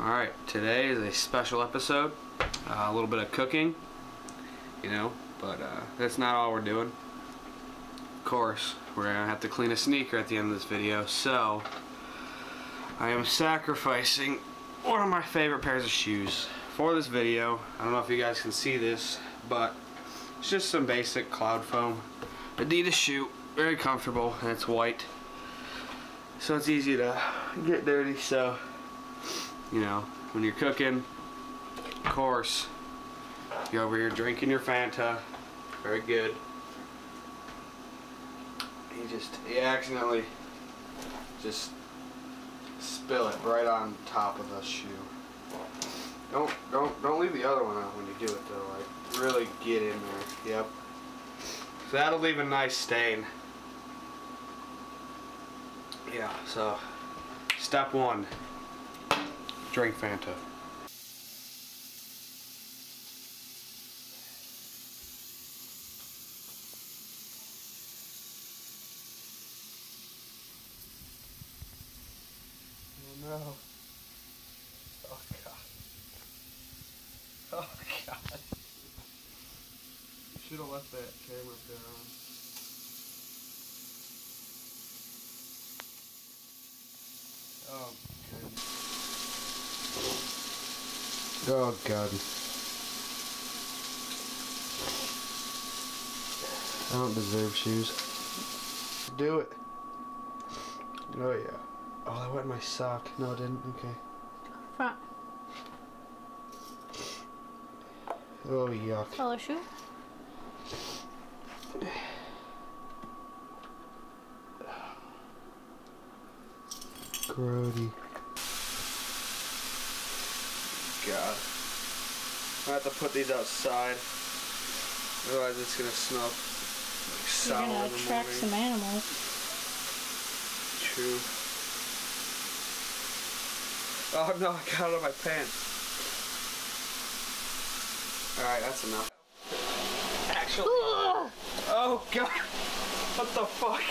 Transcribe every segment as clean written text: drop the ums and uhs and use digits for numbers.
Alright, today is a special episode. A little bit of cooking, you know, but that's not all we're doing. Of course, we're going to have to clean a sneaker at the end of this video, so I am sacrificing one of my favorite pairs of shoes for this video. I don't know if you guys can see this, but it's just some basic cloud foam Adidas shoe. Very comfortable, and it's white, so it's easy to get dirty. So, you know, when you're cooking, of course, you're over here drinking your Fanta. Very good. You accidentally just spill it right on top of the shoe. Don't leave the other one out when you do it though. Like, really get in there. Yep. So that'll leave a nice stain. Yeah, so step one, drink Fanta. Oh no. Oh god. Oh god. You should have left that camera there on. Oh goodness. Oh god. I don't deserve shoes. Do it. Oh yeah. Oh, that wet my sock. No, it didn't. Okay. Front. Oh, yuck. Color shoe. Grody. God. I have to put these outside. Otherwise it's gonna smell like sour in the morning. You're gonna attract some animals. True. Oh no, I got it on my pants. Alright, that's enough. Actually. Oh god. What the fuck?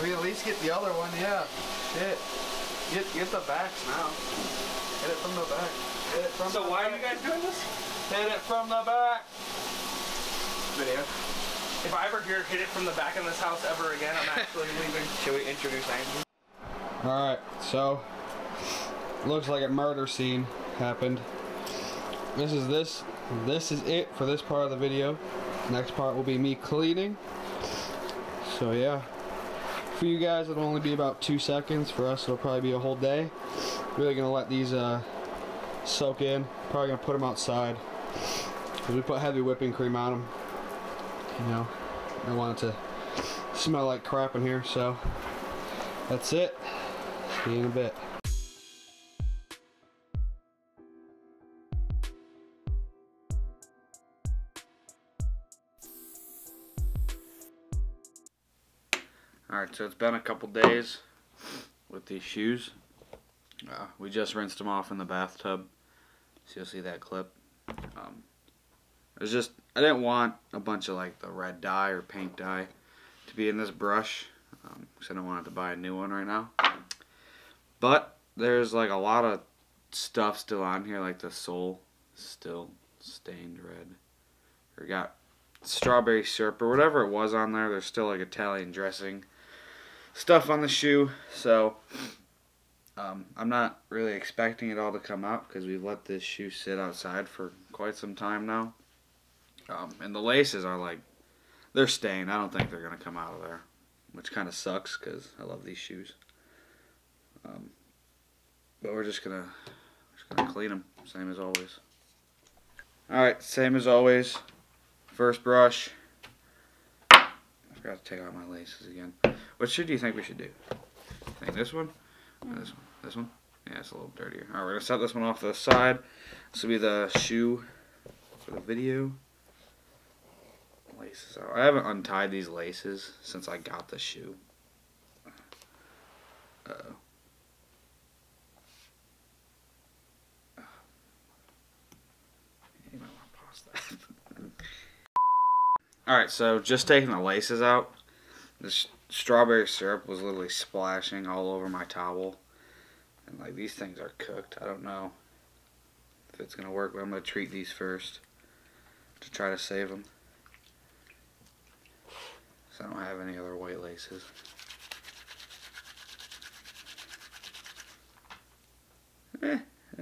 We at least get the other one, yeah. Shit. Get the backs now. Hit it from the back. Hit it from the back. So why are you guys doing this? Hit it from the back. Video. If I ever hit it from the back in this house ever again, I'm actually leaving. Should we introduce Andy? Alright, so looks like a murder scene happened. This is it for this part of the video. Next part will be me cleaning. So yeah. For you guys it'll only be about 2 seconds. For us it'll probably be a whole day. Really gonna let these soak in. Probably gonna put them outside, because we put heavy whipping cream on them. You know, I don't want it to smell like crap in here. So that's it. See you in a bit. Alright, so it's been a couple days with these shoes. We just rinsed them off in the bathtub, so you'll see that clip. It was just, I didn't want a bunch of like the red dye or paint dye to be in this brush, because I don't want to buy a new one right now. But there's like a lot of stuff still on here, like the sole is still stained red. Or got strawberry syrup or whatever it was on there. There's still like Italian dressing stuff on the shoe, so I'm not really expecting it all to come out, because we've let this shoe sit outside for quite some time now. And the laces are like, they're stained. I don't think they're going to come out of there, which kind of sucks because I love these shoes. But we're just gonna clean them, same as always. Alright, same as always. First brush. I forgot to take out my laces again. What shoe do you think we should do? Think this one? Or this one? This one? Yeah, it's a little dirtier. Alright, we're going to set this one off to the side. This will be the shoe for the video. Laces out. I haven't untied these laces since I got the shoe. Uh-oh. You might want to pause that. Alright, so just taking the laces out. This strawberry syrup was literally splashing all over my towel. And like these things are cooked. I don't know if it's gonna work, but I'm gonna treat these first to try to save them. So I don't have any other white laces.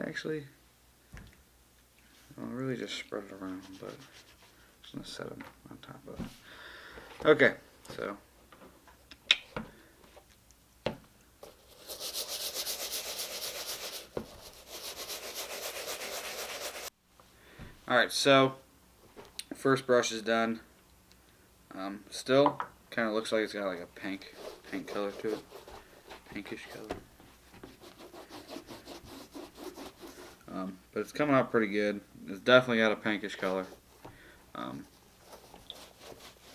Actually, I'll really just spread it around, but I'm just gonna set them on top of it. Okay, so. Alright, so first brush is done. Still kind of looks like it's got like a pink color to it. Pinkish color. But it's coming out pretty good. It's definitely got a pinkish color. But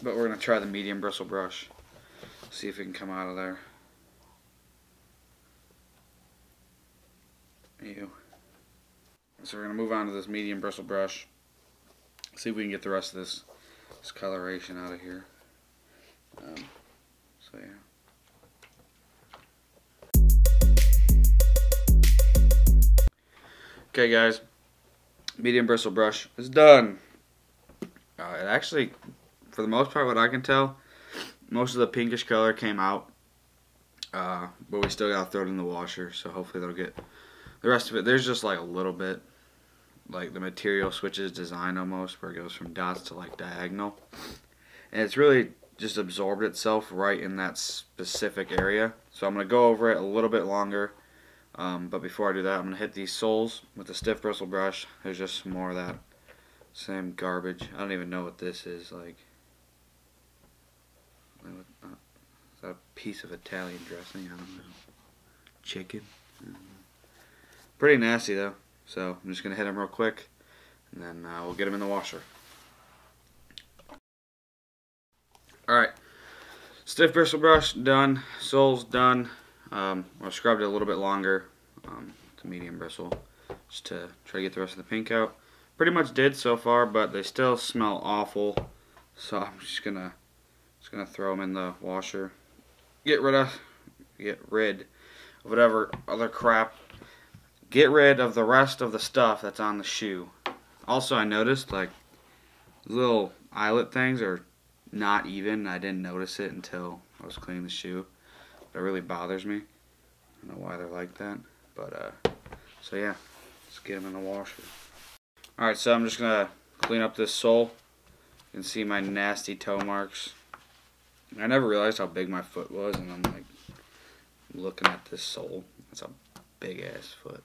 we're going to try the medium bristle brush. See if it can come out of there. Ew. So we're going to move on to this medium bristle brush. See if we can get the rest of this coloration out of here. So yeah. Okay guys, medium bristle brush is done. It actually, for the most part, what I can tell, most of the pinkish color came out, but we still gotta throw it in the washer, so hopefully that'll get the rest of it. There's just like a little bit, like the material switches design almost, where it goes from dots to like diagonal, and it's really just absorbed itself right in that specific area. So I'm gonna go over it a little bit longer. But before I do that, I'm going to hit these soles with the stiff bristle brush. There's just some more of that same garbage. I don't even know what this is. Like, is that a piece of Italian dressing? I don't know. Chicken? Pretty nasty though. So I'm just going to hit them real quick, and then we'll get them in the washer. Alright, stiff bristle brush done, soles done. I scrubbed it a little bit longer to medium bristle just to try to get the rest of the pink out. Pretty much did so far, but they still smell awful. So I'm just gonna throw them in the washer. Get rid of whatever other crap. Get rid of the rest of the stuff that's on the shoe. Also, I noticed like little eyelet things are not even. I didn't notice it until I was cleaning the shoe. That really bothers me. I don't know why they're like that, but so yeah, let's get them in the washer. Alright, so I'm just gonna clean up this sole. You can see my nasty toe marks. I never realized how big my foot was, and I'm like looking at this sole. It's a big ass foot.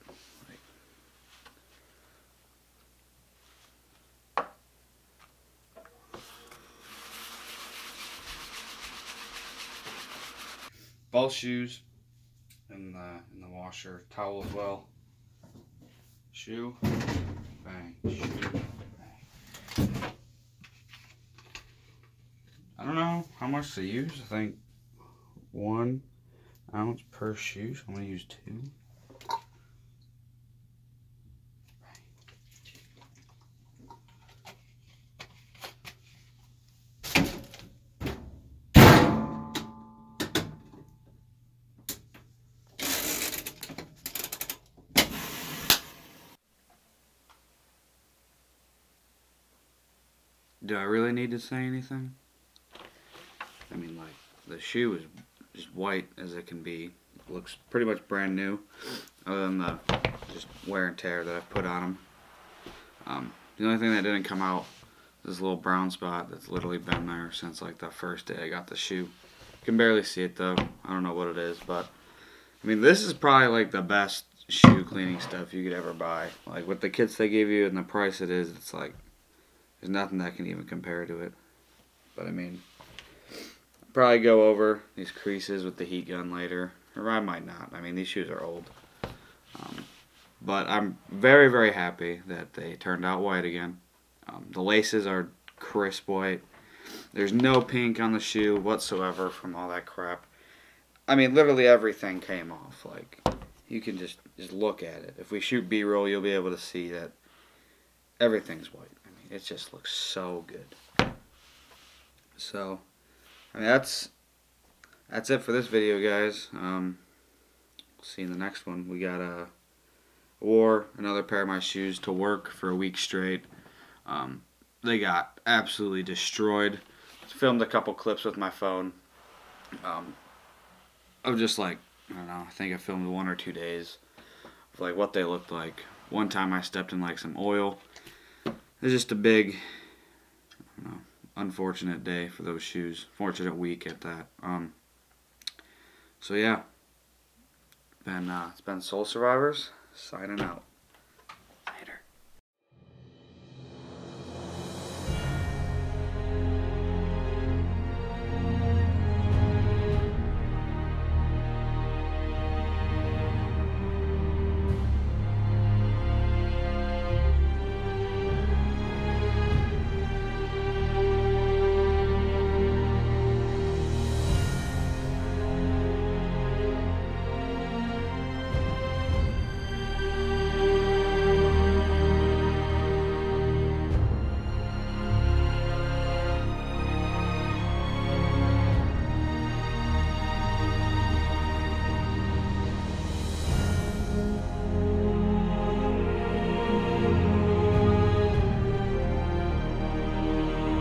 Both shoes in the washer, towel as well. Shoe, bang, shoe, bang. I don't know how much to use. I think 1 ounce per shoe, so I'm gonna use 2. Do I really need to say anything? I mean, like, the shoe is just white as it can be. It looks pretty much brand new, other than the just wear and tear that I've put on them. The only thing that didn't come out is this little brown spot that's literally been there since like the first day I got the shoe. You can barely see it though. I don't know what it is, but I mean, this is probably like the best shoe cleaning stuff you could ever buy. Like with the kits they give you and the price it is, it's like there's nothing that can even compare to it. But I mean, I'll probably go over these creases with the heat gun later, or I might not. I mean, these shoes are old. But I'm very, very happy that they turned out white again. The laces are crisp white. There's no pink on the shoe whatsoever from all that crap. I mean, literally everything came off. Like, you can just look at it. If we shoot B-roll, you'll be able to see that everything's white. I mean, it just looks so good. So, I mean, that's it for this video, guys. see in the next one. We got wore another pair of my shoes to work for a week straight. They got absolutely destroyed. Filmed a couple clips with my phone. Of just like, I don't know, I think I filmed 1 or 2 days of like what they looked like. One time I stepped in like some oil. It was just a big, I don't know, unfortunate day for those shoes. Fortunate week at that. So yeah, it's been Soul Survivors signing out.